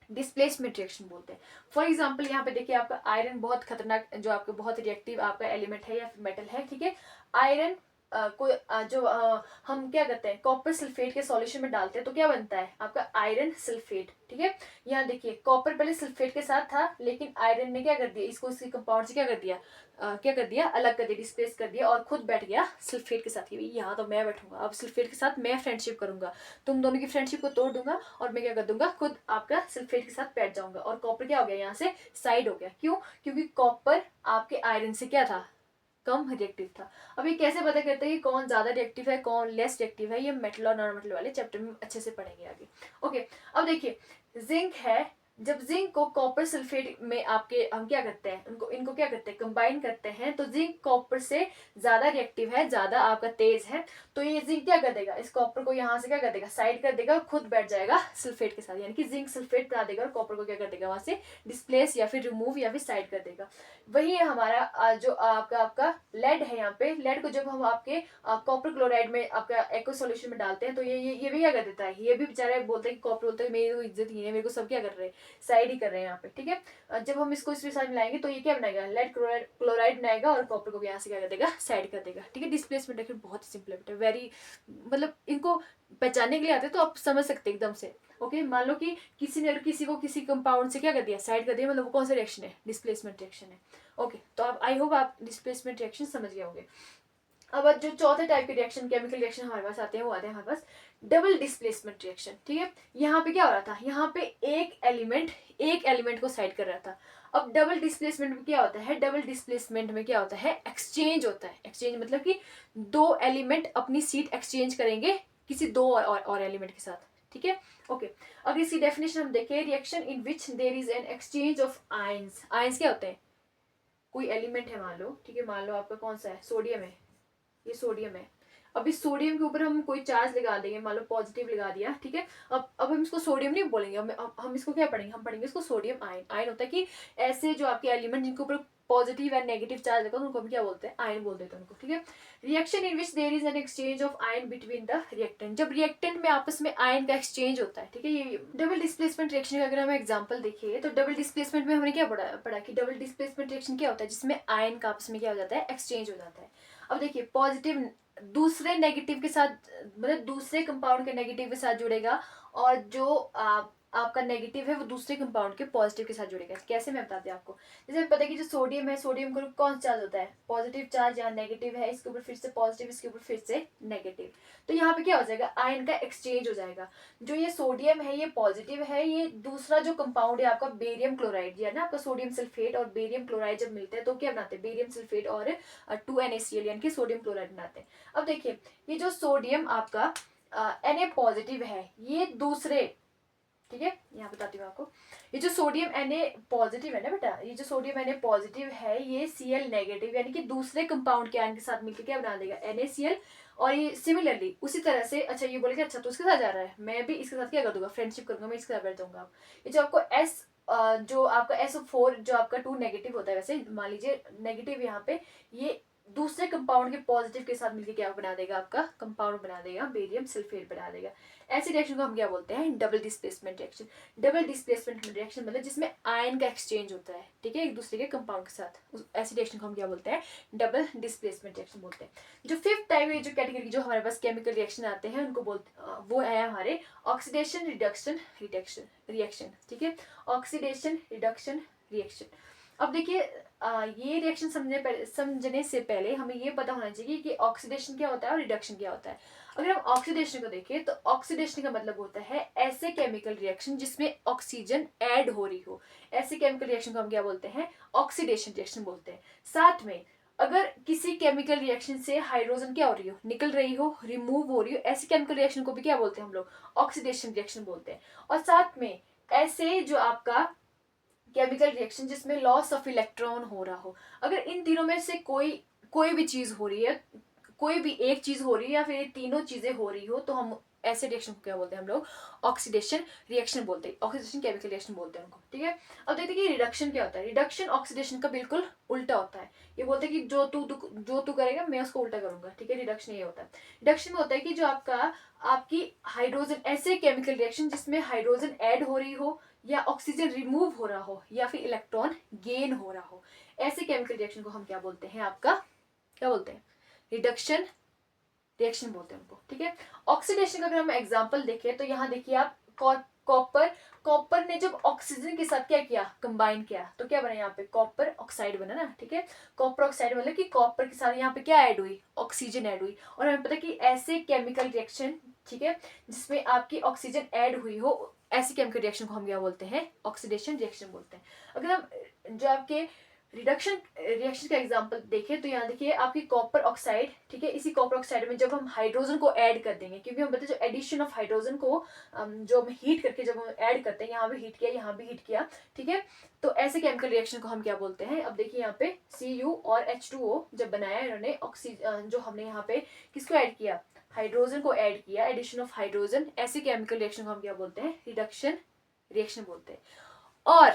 डिस्प्लेसमेंट रिएक्शन बोलते हैं। फॉर एग्जाम्पल यहाँ पे देखिए, आपका आयरन बहुत खतरनाक, जो आपका बहुत रिएक्टिव आपका एलिमेंट है या फिर मेटल है, ठीक है। आयरन हम क्या करते हैं, कॉपर सल्फेट के सॉल्यूशन में डालते हैं तो क्या बनता है आपका आयरन सल्फेट, ठीक है। यहाँ देखिए कॉपर पहले सल्फेट के साथ था, लेकिन आयरन ने क्या कर दिया, इसको इसके कंपाउंड से क्या कर दिया, क्या कर दिया, अलग कर दिया, डिस्प्लेस कर दिया, और खुद बैठ गया सल्फेट के साथ। यहाँ तो मैं बैठूंगा, अब सल्फेट के साथ मैं फ्रेंडशिप करूंगा, तुम दोनों की फ्रेंडशिप को तोड़ दूंगा और मैं क्या कर दूंगा, खुद आपका सल्फेट के साथ बैठ जाऊंगा, और कॉपर क्या हो गया, यहाँ से साइड हो गया। क्यों, क्योंकि कॉपर आपके आयरन से क्या था, कम रिएक्टिव था। अब ये कैसे पता करते हैं कि कौन ज्यादा रिएक्टिव है, कौन लेस रिएक्टिव है, ये मेटल और नॉन मेटल वाले चैप्टर में अच्छे से पढ़ेंगे आगे। ओके, अब देखिए जिंक है, जब जिंक को कॉपर सल्फेट में आपके हम क्या करते हैं, इनको क्या करते हैं, कंबाइन करते हैं, तो जिंक कॉपर से ज्यादा रिएक्टिव है, ज्यादा आपका तेज है, तो ये जिंक क्या कर देगा, इस कॉपर को यहाँ से क्या कर देगा, साइड कर देगा, खुद बैठ जाएगा सल्फेट के साथ, यानी कि जिंक सल्फेट बना देगा और कॉपर को क्या कर देगा, वहां से डिस्प्लेस या फिर रिमूव या फिर साइड कर देगा। वही है हमारा जो आपका लेड है, यहाँ पे लेड को जब हम आपके कॉपर क्लोराइड में आपका एक्व सॉल्यूशन में डालते हैं, तो ये भी क्या कर देता है, ये भी बेचारे बोलते हैं कि कॉपर, बोलते हैं मेरी तो इज्जत ही है, मेरे को सब क्या कर रहे हैं, साइड ही कर रहे हैं यहाँ पे, ठीक है। जब हम इसको इसके साथ मिलाएंगे तो ये क्या बनाएगा, लेड क्लोराइड बनाएगा और कॉपर को यहाँ से क्या कर देगा, साइड कर देगा, ठीक है। डिस्प्लेसमेंट देखिए बहुत ही सिंपल है, वेरी मतलब इनको पहचानने के लिए आते हैं तो आप समझ सकते हैं एकदम से। ओके, मान लो कि किसी ने किसी को किसी कंपाउंड से क्या कर दिया, साइड कर दिया, मतलब वो कौन सा रिएक्शन है, डिस्प्लेसमेंट रिएक्शन है। ओके, तो आप आई होप आप डिस्प्लेसमेंट रिएक्शन समझ गए होंगे। अब जो चौथे टाइप के रिएक्शन, केमिकल रिएक्शन हमारे पास आते हैं, वो आते हैं हमारे पास डबल डिस्प्लेसमेंट रिएक्शन, ठीक है। यहाँ पे क्या हो रहा था, यहाँ पे एक एलिमेंट को साइड कर रहा था। अब डबल डिस्प्लेसमेंट में क्या होता है, डबल डिस्प्लेसमेंट में क्या होता है, एक्सचेंज होता है। एक्सचेंज मतलब कि दो एलिमेंट अपनी सीट एक्सचेंज करेंगे किसी दो और एलिमेंट के साथ, ठीक है। ओके, अगर इसकी डेफिनेशन हम देखें, reaction in which there is an exchange of ions. Ions क्या होते हैं, कोई एलिमेंट है मान लो, ठीक है, मान लो आपका कौन सा है, सोडियम है, ये सोडियम है। अब इस सोडियम के ऊपर हम कोई चार्ज लगा देंगे, मान लो पॉजिटिव लगा दिया, ठीक है। अब हम इसको सोडियम नहीं बोलेंगे, हम इसको क्या पढ़ेंगे, हम पढ़ेंगे इसको सोडियम आयन। आयन होता है कि ऐसे जो आपके एलिमेंट जिनके ऊपर पॉजिटिव एंड नेगेटिव चार्ज लगा, उनको हम क्या बोलते हैं, आयन बोल देते हैं उनको, ठीक है। Reaction in which there is an exchange of ion between the reactant, जब रिएक्टेंट में आपस में आयन का एक्सचेंज होता है, ठीक है। ये डबल डिस्प्लेसमेंट रिएक्शन का अगर हम एग्जांपल देखिए, तो डबल डिस्प्लेसमेंट में हमने क्या पढ़ा कि डबल डिस्प्लेसमेंट रिएक्शन क्या होता है, जिसमें आयन का आपस में क्या हो जाता है, एक्सचेंज हो जाता है। अब देखिए पॉजिटिव दूसरे नेगेटिव के साथ, मतलब दूसरे कंपाउंड के नेगेटिव के साथ जुड़ेगा, और जो आपका नेगेटिव है वो दूसरे कंपाउंड के पॉजिटिव के साथ जुड़ेगा। कैसे, मैं बताती हूँ आपको। जैसे हमें पता है कि जो सोडियम है, सोडियम को कौन सा चार्ज होता है, पॉजिटिव चार्ज, यहाँ नेगेटिव है, इसके ऊपर फिर से पॉजिटिव, इसके ऊपर फिर से नेगेटिव, तो यहाँ पे क्या हो जाएगा, आयन का एक्सचेंज हो जाएगा। जो ये सोडियम है ये पॉजिटिव है, ये दूसरा जो कंपाउंड है आपका बेरियम क्लोराइड, या ना आपका सोडियम सल्फेट और बेरियम क्लोराइड जब मिलते हैं तो क्या बनाते हैं, बेरियम सल्फेट और 2NaCl यानी कि सोडियम क्लोराइड बनाते हैं। अब देखिए ये जो सोडियम आपका Na पॉजिटिव है, ये दूसरे, ठीक है, यहाँ बताती हूँ आपको, ये जो सोडियम Na पॉजिटिव है ना बेटा, ये जो सोडियम Na पॉजिटिव है, ये Cl नेगेटिव यानी कि दूसरे कंपाउंड के आयन के साथ मिलकर क्या बना देगा, NaCl। और ये सिमिलरली उसी तरह से, अच्छा ये बोलेगा अच्छा तो इसके साथ जा रहा है, मैं भी इसके साथ क्या कर दूंगा, फ्रेंडशिप करूंगा, मैं इसके साथ बैठ जाऊंगा। ये जो आपको जो आपका SO4 जो आपका 2 नेगेटिव होता है, वैसे मान लीजिए नेगेटिव यहाँ पे, ये दूसरे कंपाउंड के पॉजिटिव के साथ मिलकर क्या बना देगा, आपका कंपाउंड बना देगा, बेरियम सल्फेट बना देगा। ऐसी रिएक्शन को हम क्या बोलते हैं, double displacement reaction. Double displacement reaction मतलब जिसमें आयन का एक्सचेंज होता है, ठीक है, एक दूसरे के कंपाउंड के साथ, ऐसी रिएक्शन को हम क्या बोलते हैं, डबल डिस्प्लेसमेंट रिएक्शन बोलते हैं। जो फिफ्थ टाइप जो कैटेगरी जो हमारे पास केमिकल रिएक्शन आते हैं उनको बोलते, वो है हमारे ऑक्सीडेशन रिडक्शन रिएक्शन, ठीक है, ऑक्सीडेशन रिडक्शन रिएक्शन। अब देखिए ये रिएक्शन समझने से पहले हमें ये पता होना चाहिए कि ऑक्सीडेशन क्या होता है और रिडक्शन क्या होता है। अगर हम ऑक्सीडेशन को देखें तो ऑक्सीडेशन का मतलब होता है ऐसे केमिकल रिएक्शन जिसमें ऑक्सीजन ऐड हो रही हो, ऐसे केमिकल रिएक्शन को हम क्या बोलते हैं, ऑक्सीडेशन रिएक्शन बोलते हैं। साथ में अगर किसी केमिकल रिएक्शन से हाइड्रोजन क्या हो रही हो, निकल रही हो, रिमूव हो रही हो, ऐसे केमिकल रिएक्शन को भी क्या बोलते हैं हम लोग, ऑक्सीडेशन रिएक्शन बोलते हैं। और साथ में ऐसे जो आपका केमिकल रिएक्शन जिसमें लॉस ऑफ इलेक्ट्रॉन हो रहा हो, अगर इन तीनों में से कोई भी चीज हो रही है, कोई भी एक चीज हो रही है या फिर ये तीनों चीजें हो रही हो तो हम ऐसे रिएक्शन को क्या बोलते हैं हम लोग, ऑक्सीडेशन रिएक्शन बोलते हैं, ऑक्सीडेशन केमिकल रिएक्शन बोलते हैं उनको, ठीक है। अब देखते हैं कि रिडक्शन क्या होता है। रिडक्शन ऑक्सीडेशन का बिल्कुल उल्टा होता है। ये बोलते हैं कि जो तू करेगा मैं उसको उल्टा करूंगा, ठीक है। रिडक्शन ये होता है। रिडक्शन में होता है कि जो आपकी हाइड्रोजन, ऐसे केमिकल रिएक्शन जिसमें हाइड्रोजन ऐड हो रही हो या ऑक्सीजन रिमूव हो रहा हो या फिर इलेक्ट्रॉन गेन हो रहा हो, ऐसे केमिकल रिएक्शन को हम क्या बोलते हैं, आपका क्या बोलते हैं, रिडक्शन रिएक्शन बोलते हैं उनको, ठीक है। ऑक्सीडेशन का अगर हम एग्जांपल देखें तो यहाँ देखिए आप, कॉपर ने जब ऑक्सीजन के साथ क्या किया, कंबाइन किया, तो क्या बना यहाँ पे, कॉपर ऑक्साइड बना ना, ठीक है। कॉपर ऑक्साइड मतलब कि कॉपर के साथ यहाँ पे क्या ऐड हुई, ऑक्सीजन ऐड हुई। और हमें पता है कि ऐसे केमिकल रिएक्शन, ठीक है, जिसमें आपकी ऑक्सीजन ऐड हुई हो, ऐसे केमिकल रिएक्शन को हम क्या बोलते हैं, ऑक्सीडेशन रिएक्शन बोलते हैं। अगर हम जो आपके रिडक्शन रिएक्शन का एग्जांपल देखें तो यहाँ देखिए आपकी कॉपर ऑक्साइड, ठीक है, इसी कॉपर ऑक्साइड में जब हम हाइड्रोजन को ऐड कर देंगे, क्योंकि हम बताते हैं जो एडिशन ऑफ हाइड्रोजन को जो हम हीट करके जब हम ऐड करते हैं, यहाँ भी हीट किया, यहाँ भी हीट किया, ठीक है, तो ऐसे केमिकल रिएक्शन को हम क्या बोलते हैं। अब देखिए यहाँ पे Cu और H2O जब बनाया इन्होंने, ऑक्सीजन जो हमने यहाँ पे किसको ऐड किया, हाइड्रोजन को ऐड किया, एडिशन ऑफ हाइड्रोजन, ऐसे केमिकल रिएक्शन को हम क्या बोलते हैं, रिडक्शन रिएक्शन बोलते हैं। और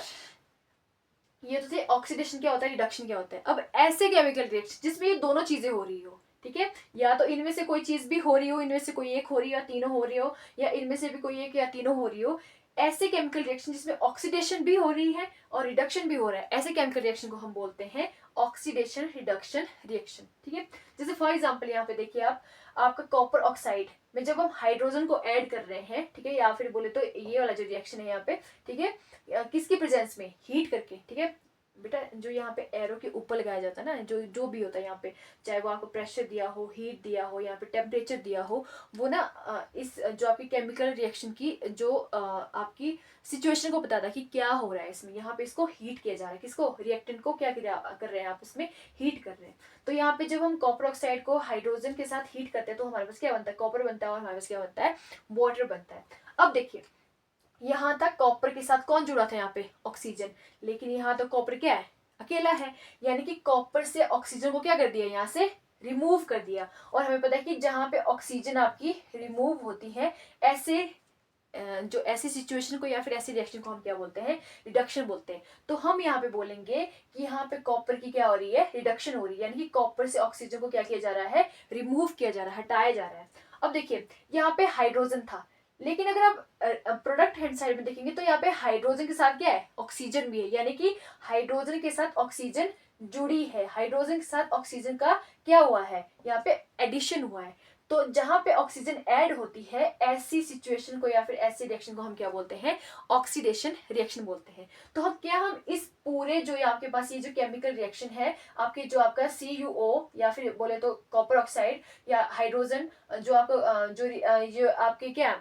ये तो थे ऑक्सीडेशन क्या होता है, रिडक्शन क्या होता है। अब ऐसे केमिकल रिएक्शन जिसमें ये दोनों चीजें हो रही हो, ठीक है, या तो इनमें से कोई चीज भी हो रही हो, इनमें से कोई एक हो रही हो या तीनों हो रही हो, या इनमें से भी कोई एक या तीनों हो रही हो, ऐसे केमिकल रिएक्शन जिसमें ऑक्सीडेशन भी हो रही है और रिडक्शन भी हो रहा है, ऐसे केमिकल रिएक्शन को हम बोलते हैं ऑक्सीडेशन रिडक्शन रिएक्शन, ठीक है। जैसे फॉर एग्जाम्पल यहाँ पे देखिए आप, आपका कॉपर ऑक्साइड में जब हम हाइड्रोजन को ऐड कर रहे हैं, ठीक है, या फिर बोले तो ये वाला जो रिएक्शन है यहाँ पे, ठीक है, किसकी प्रेजेंस में, हीट करके, ठीक है। बेटा जो यहाँ पे एरो के ऊपर लगाया जाता है ना, जो भी होता है यहाँ पे, चाहे वो आपको प्रेशर दिया हो, हीट दिया हो, यहाँ पे टेम्परेचर दिया हो, वो ना इस जो आपकी केमिकल रिएक्शन की जो आपकी सिचुएशन को बताता है कि क्या हो रहा है इसमें। यहाँ पे इसको हीट किया जा रहा है, किसको, रिएक्टेंट को क्या कर रहे हैं आप, इसमें हीट कर रहे हैं। तो यहाँ पे जब हम कॉपर ऑक्साइड को हाइड्रोजन के साथ हीट करते हैं तो हमारे पास क्या बनता है, कॉपर बनता है, और हमारे पास क्या बनता है, वाटर बनता है। अब देखिए यहाँ तक कॉपर के साथ कौन जुड़ा था, यहाँ पे ऑक्सीजन, लेकिन यहाँ तो कॉपर क्या है, अकेला है, यानी कि कॉपर से ऑक्सीजन को क्या कर दिया, यहाँ से रिमूव कर दिया। और हमें पता है कि जहाँ पे ऑक्सीजन आपकी रिमूव होती है, ऐसे जो ऐसी सिचुएशन को या फिर ऐसे रिएक्शन को हम क्या बोलते हैं, रिडक्शन बोलते हैं। तो हम यहाँ पे बोलेंगे कि यहाँ पे कॉपर की क्या हो रही है, रिडक्शन हो रही है, यानी कि कॉपर से ऑक्सीजन को क्या किया जा रहा है, रिमूव किया जा रहा है, हटाया जा रहा है। अब देखिए यहाँ पे हाइड्रोजन था, लेकिन अगर आप प्रोडक्ट हैंड साइड में देखेंगे तो यहाँ पे हाइड्रोजन के साथ क्या है, ऑक्सीजन भी है, यानी कि हाइड्रोजन के साथ ऑक्सीजन जुड़ी है, हाइड्रोजन के साथ ऑक्सीजन का क्या हुआ है, यहाँ पे एडिशन हुआ है। तो जहां पे ऑक्सीजन ऐड होती है, ऐसी सिचुएशन को या फिर ऐसी रिएक्शन को हम क्या बोलते हैं, ऑक्सीडेशन रिएक्शन बोलते हैं। तो हम इस पूरे जो आपके पास ये जो केमिकल रिएक्शन है, आपके जो आपका CuO या फिर बोले तो कॉपर ऑक्साइड या हाइड्रोजन, जो आपको जो आपके क्या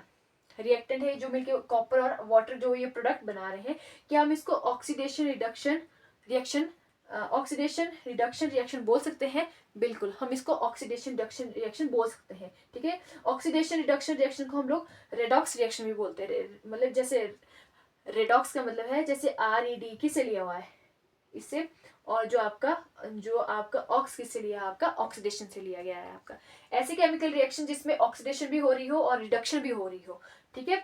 रिएक्टेंट है, जो मिलके कॉपर और वाटर जो ये प्रोडक्ट बना रहे हैं, क्या हम इसको oxidation reduction reaction, oxidation reduction reaction बोल सकते हैं। बिल्कुल, हम इसको ऑक्सीडेशन रिडक्शन रिएक्शन बोल सकते हैं, ठीक है। ऑक्सीडेशन रिडक्शन रिएक्शन को हम लोग रेडॉक्स रिएक्शन भी बोलते हैं। मतलब जैसे रेडॉक्स का मतलब है जैसे RED किससे लिया हुआ है, इससे, और जो आपका ऑक्स किससे लिया है, आपका ऑक्सीडेशन से लिया गया है आपका। ऐसे केमिकल रिएक्शन जिसमें ऑक्सीडेशन भी हो रही हो और रिडक्शन भी हो रही हो, ठीक है।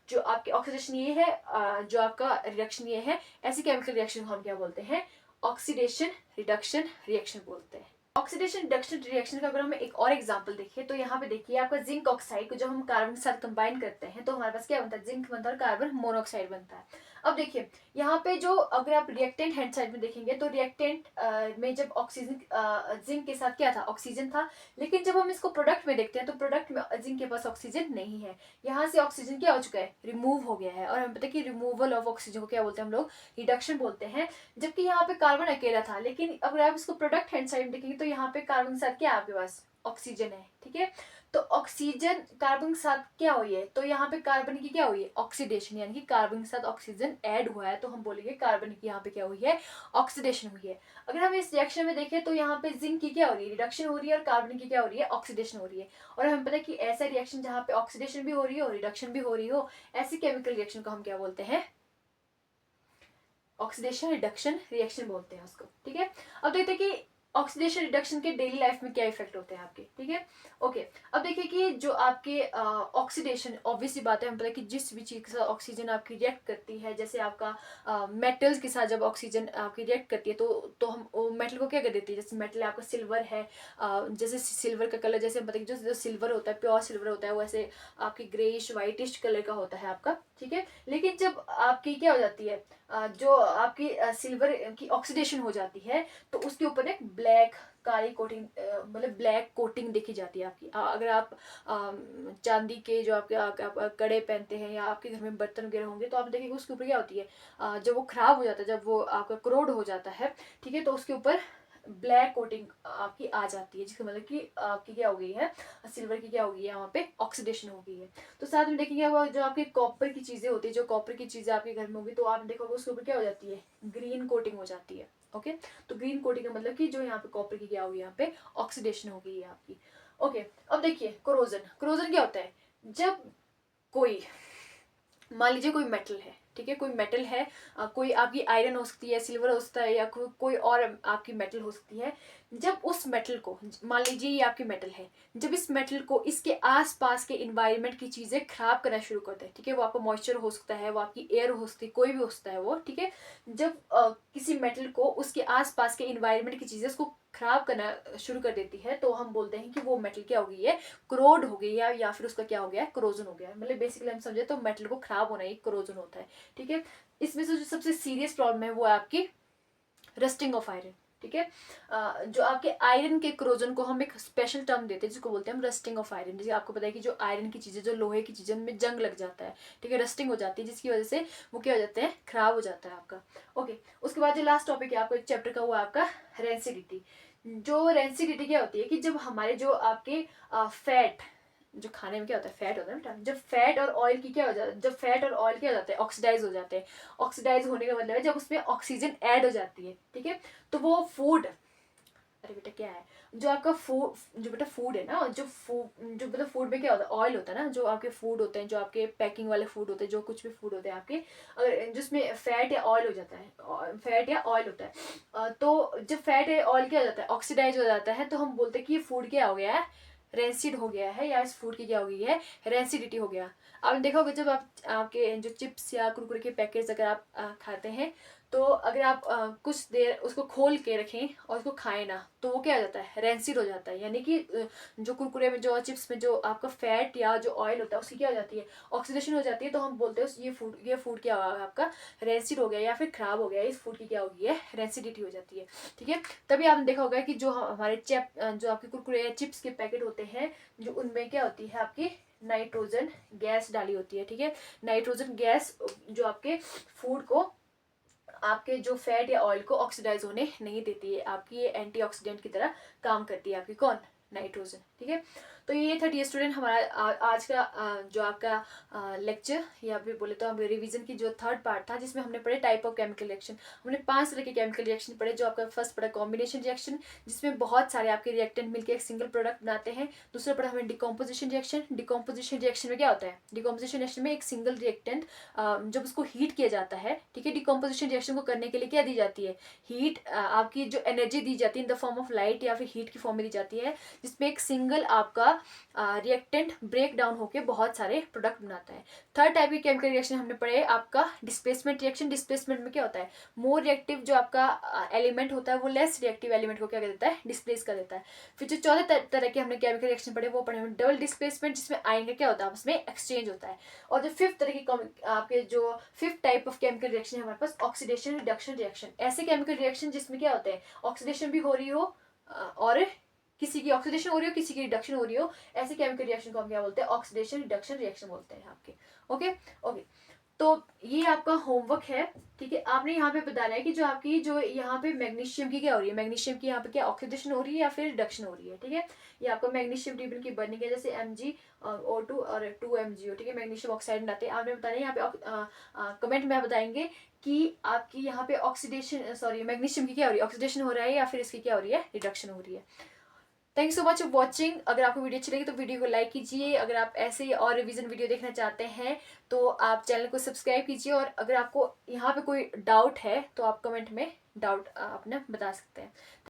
जो आपके ऑक्सीडेशन ये है, जो आपका रिडक्शन ये है, ऐसे केमिकल रिएक्शन को हम क्या बोलते हैं, ऑक्सीडेशन रिडक्शन रिएक्शन बोलते हैं। ऑक्सीडेशन रिडक्शन रिएक्शन का अगर हम एक और एग्जांपल देखें तो यहाँ पे देखिए आपका जिंक ऑक्साइड को जब हम कार्बन के साथ कंबाइन करते हैं तो हमारे पास क्या बनता है, जिंक बनता है और कार्बन मोनोऑक्साइड बनता है। अब देखिए यहाँ पे जो अगर आप रिएक्टेंट हैंड साइड में देखेंगे तो रिएक्टेंट में जब ऑक्सीजन जिंक के साथ क्या था, ऑक्सीजन था, लेकिन जब हम इसको प्रोडक्ट में देखते हैं तो प्रोडक्ट में जिंक के पास ऑक्सीजन नहीं है, यहाँ से ऑक्सीजन क्या हो चुका है, रिमूव हो गया है। और हमें पता है कि रिमूवल ऑफ ऑक्सीजन को क्या बोलते हैं हम लोग, रिडक्शन बोलते हैं। जबकि यहाँ पे कार्बन अकेला था, लेकिन अगर आप इसको प्रोडक्ट हैंड साइड में देखेंगे तो यहाँ पे कार्बन के साथ क्या है, आपके पास ऑक्सीजन है, ठीक है। तो ऑक्सीजन कार्बन के साथ क्या हुई है, तो यहाँ पे कार्बन की क्या हुई है, ऑक्सीडेशन, यानी कि कार्बन के साथ ऑक्सीजन ऐड हुआ है, तो हम बोलेंगे कार्बन की यहाँ पे क्या हुई है, ऑक्सीडेशन हुई है। अगर हम इस रिएक्शन में देखें तो यहाँ पे जिंक की क्या हो रही है, रिडक्शन हो रही है, और कार्बन की क्या हो रही है, ऑक्सीडेशन हो रही है। और हमें पता है कि ऐसा रिएक्शन जहाँ पे ऑक्सीडेशन भी हो रही हो, रिडक्शन भी हो रही हो, ऐसी केमिकल रिएक्शन को हम क्या बोलते हैं, ऑक्सीडेशन रिडक्शन रिएक्शन बोलते हैं उसको, ठीक है। अब देखते हैं कि ऑक्सीडेशन रिडक्शन के डेली लाइफ में क्या इफेक्ट होते हैं आपके, ठीक है। ओके, अब देखिए कि जो आपके ऑक्सीडेशन, ऑब्वियसली बात है, हम पता है कि जिस भी चीज़ के साथ ऑक्सीजन आपकी रिएक्ट करती है, जैसे आपका मेटल्स के साथ जब ऑक्सीजन आपकी रिएक्ट करती है तो हम मेटल को क्या कर देती है, जैसे मेटल आपका सिल्वर है, जैसे सिल्वर का कलर, जैसे हम पता है कि जो सिल्वर होता है, प्योर सिल्वर होता है, वैसे आपकी ग्रेइश वाइटिश कलर का होता है आपका, ठीक है। लेकिन जब आपकी क्या हो जाती है, जो आपकी सिल्वर की ऑक्सीडेशन हो जाती है, तो उसके ऊपर एक ब्लैक काली कोटिंग, मतलब ब्लैक कोटिंग देखी जाती है आपकी। अगर आप चांदी के जो आपके कड़े पहनते हैं या आपके घर में बर्तन वगैरह होंगे, तो आप देखेंगे उसके ऊपर क्या होती है, जब वो खराब हो जाता है, जब वो आपका क्रोड हो जाता है, ठीक है, तो उसके ऊपर ब्लैक कोटिंग आपकी आ जाती है, जिसका मतलब कि आपकी क्या हो गई है, सिल्वर की क्या हो गई है, वहाँ पे ऑक्सीडेशन हो गई है। तो साथ में देखेंगे वो जो आपके कॉपर की चीज़ें होती है, जो कॉपर की चीज़ें आपके घर में होगी, तो आप देखोगे उसके ऊपर क्या हो जाती है, ग्रीन कोटिंग हो जाती है। ओके, तो ग्रीन कोटिंग का मतलब कि जो यहाँ पे कॉपर की क्या होगी, यहाँ पे ऑक्सीडेशन हो गई है आपकी। ओके, अब देखिए कोरोजन। कोरोजन क्या होता है, जब कोई, मान लीजिए कोई मेटल है, ठीक है, कोई मेटल है, कोई आपकी आयरन हो सकती है, सिल्वर हो सकता है, या कोई और आपकी मेटल हो सकती है। जब उस मेटल को, मान लीजिए ये आपकी मेटल है, जब इस मेटल को इसके आसपास के इन्वायरमेंट की चीज़ें खराब करना शुरू करते हैं, ठीक है, वो आपका मॉइस्चर हो सकता है, वो आपकी एयर हो सकती है, कोई भी हो सकता है वो, ठीक है। जब किसी मेटल को उसके आसपास के इन्वायरमेंट की चीज़ें उसको खराब करना शुरू कर देती है, तो हम बोलते हैं कि वो मेटल क्या हो गई है, क्रोड हो गई है, या फिर उसका क्या हो गया है, क्रोजन हो गया है। मतलब बेसिकली हम समझे तो मेटल को खराब होना ही क्रोजन होता है, ठीक है। इसमें से जो सबसे सीरियस प्रॉब्लम है वो है आपकी रस्टिंग ऑफ आयरन, ठीक है। जो आपके आयरन के क्रोजन को हम एक स्पेशल टर्म देते हैं, जिसको बोलते हैं हम रस्टिंग ऑफ आयरन। जैसे आपको पता है कि जो आयरन की चीज़ें, जो लोहे की चीज़ें, उनमें जंग लग जाता है, ठीक है, रस्टिंग हो जाती है, जिसकी वजह से वो क्या हो जाते हैं, खराब हो जाता है आपका। ओके, उसके बाद जो लास्ट टॉपिक है आपको एक चैप्टर का, वो आपका रेंसिडिटी। जो रेंसिडिटी क्या होती है कि जब हमारे जो आपके फैट, जो खाने में क्या होता है, फैट होता है ना, जब फैट और ऑयल की क्या हो जाता है, जब फैट और ऑयल क्या हो जाता है, ऑक्सीडाइज हो जाते हैं। ऑक्सीडाइज होने का मतलब है जब उसमें ऑक्सीजन ऐड हो जाती है, ठीक है, तो वो फूड, अरे बेटा क्या है, जो आपका फूड, जो बेटा फूड है ना, जो मतलब फूड में क्या होता है, ऑयल होता है ना, जो आपके फूड होते हैं, जो आपके पैकिंग वाले फूड होते हैं, जो कुछ भी फूड होते हैं आपके, अगर जिसमें फैट या ऑयल हो जाता है, फैट या ऑयल होता है, तो जब फैट या ऑयल क्या हो जाता है, ऑक्सीडाइज हो जाता है, तो हम बोलते हैं कि ये फूड क्या हो गया है, रेंसिड हो गया है, या इस फूड की क्या हो गई है, रेंसिडिटी हो गया। आपने देखा होगा जब आप आपके जो चिप्स या कुरकुरे के पैकेट्स अगर आप खाते हैं, तो अगर आप कुछ देर उसको खोल के रखें और उसको खाएं ना, तो वो क्या हो जाता है, रेंसिड हो जाता है। यानी कि जो कुरकुरे में, जो चिप्स में जो आपका फैट या जो ऑयल होता है, उसकी क्या हो जाती है, ऑक्सीडेशन हो जाती है। तो हम बोलते हैं ये फूड क्या होगा आपका, रेंसिड हो गया या फिर खराब हो गया, इस फूड की क्या हो गई है, रेंसिडिटी हो जाती है, ठीक है। तभी आपने देखा होगा कि जो हमारे जो आपके कुरकुरे या चिप्स के पैकेट होते हैं, जो उनमें क्या होती है आपकी नाइट्रोजन गैस डाली होती है, ठीक है। नाइट्रोजन गैस जो आपके फूड को, आपके जो फैट या ऑयल को ऑक्सीडाइज होने नहीं देती है, आपकी ये एंटीऑक्सीडेंट की तरह काम करती है आपकी, कौन, नाइट्रोजन, ठीक है। तो ये था डियर स्टूडेंट हमारा आज का जो आपका लेक्चर, या फिर बोले तो हम रिवीजन की जो थर्ड पार्ट था, जिसमें हमने पढ़े टाइप ऑफ केमिकल रिएक्शन। हमने 5 तरह के केमिकल रिएक्शन पढ़े। जो आपका फर्स्ट पढ़ा कॉम्बिनेशन रिएक्शन, जिसमें बहुत सारे आपके रिएक्टेंट मिलकर एक सिंगल प्रोडक्ट बनाते हैं। दूसरा पढ़ा हमें डिकम्पोजिशन रिएक्शन। डिकम्पोजिशन रिएक्शन में क्या होता है, डिकम्पोजिशन रिएक्शन में एक सिंगल रिएक्टेंट जब उसको हीट किया जाता है, ठीक है, डिकम्पोजिशन रिएक्शन को करने के लिए क्या दी जाती है, हीट, आपकी जो एनर्जी दी जाती है in the form of light या फिर हीट की फॉर्म में दी जाती है, जिसमें एक सिंगल आपका रिएक्टेंट ब्रेक डाउन होकर बहुत सारे प्रोडक्ट बनाता है। थर्ड टाइप के केमिकल रिएक्शन हमने पढ़े आपका डिस्प्लेसमेंट रिएक्शन। डिस्प्लेसमेंट में क्या होता है, मोर रिएक्टिव जो आपका एलिमेंट होता है, वो लेस रिएक्टिव एलिमेंट को क्या कर देता है, डिस्प्लेस कर देता है। फिर जो चौथे तरह के हमने केमिकल रिएक्शन पढ़े, वो पढ़े हमने डबल डिस्प्लेसमेंट, जिसमें आयन का क्या होता है, आपस में एक्सचेंज होता है। और जो फिफ्थ तरह की आपके जो fifth type of chemical reaction है हमारे पास, ऑक्सीडेशन रिडक्शन रिएक्शन। ऐसे केमिकल रिएक्शन जिसमें क्या होते हैं, ऑक्सीडेशन भी हो रही हो और किसी की ऑक्सीडेशन हो रही हो, किसी की रिडक्शन हो रही हो, ऐसे केमिकल रिएक्शन को हम क्या बोलते हैं, ऑक्सीडेशन रिडक्शन रिएक्शन बोलते हैं आपके। ओके ओके, तो ये आपका होमवर्क है, ठीक है। आपने यहाँ पे बताना है कि जो आपकी जो यहाँ पे मैग्नीशियम की क्या हो रही है, मैग्नीशियम की यहाँ पे क्या ऑक्सीडेशन हो रही है या फिर रिडक्शन हो रही है, ठीक है। ये आपका मैग्नीशियम ट्यूबल की बर्निंग है, जैसे MgO2 और 2MgO, ठीक है, मैग्नीशियम ऑक्साइड बनाते हैं। आपने बताना है यहाँ पे कमेंट में आप बताएंगे कि आपकी यहाँ पे ऑक्सीडेशन, सॉरी, मैग्नीशियम की क्या हो रही है, ऑक्सीडेशन हो रहा है या फिर इसकी क्या हो रही है, रिडक्शन हो रही है। Thank you so much for watching. अगर आपको वीडियो अच्छी लगी तो वीडियो को लाइक कीजिए। अगर आप ऐसे ही और रिवीजन वीडियो देखना चाहते हैं तो आप चैनल को सब्सक्राइब कीजिए। और अगर आपको यहाँ पे कोई डाउट है तो आप कमेंट में डाउट अपना बता सकते हैं।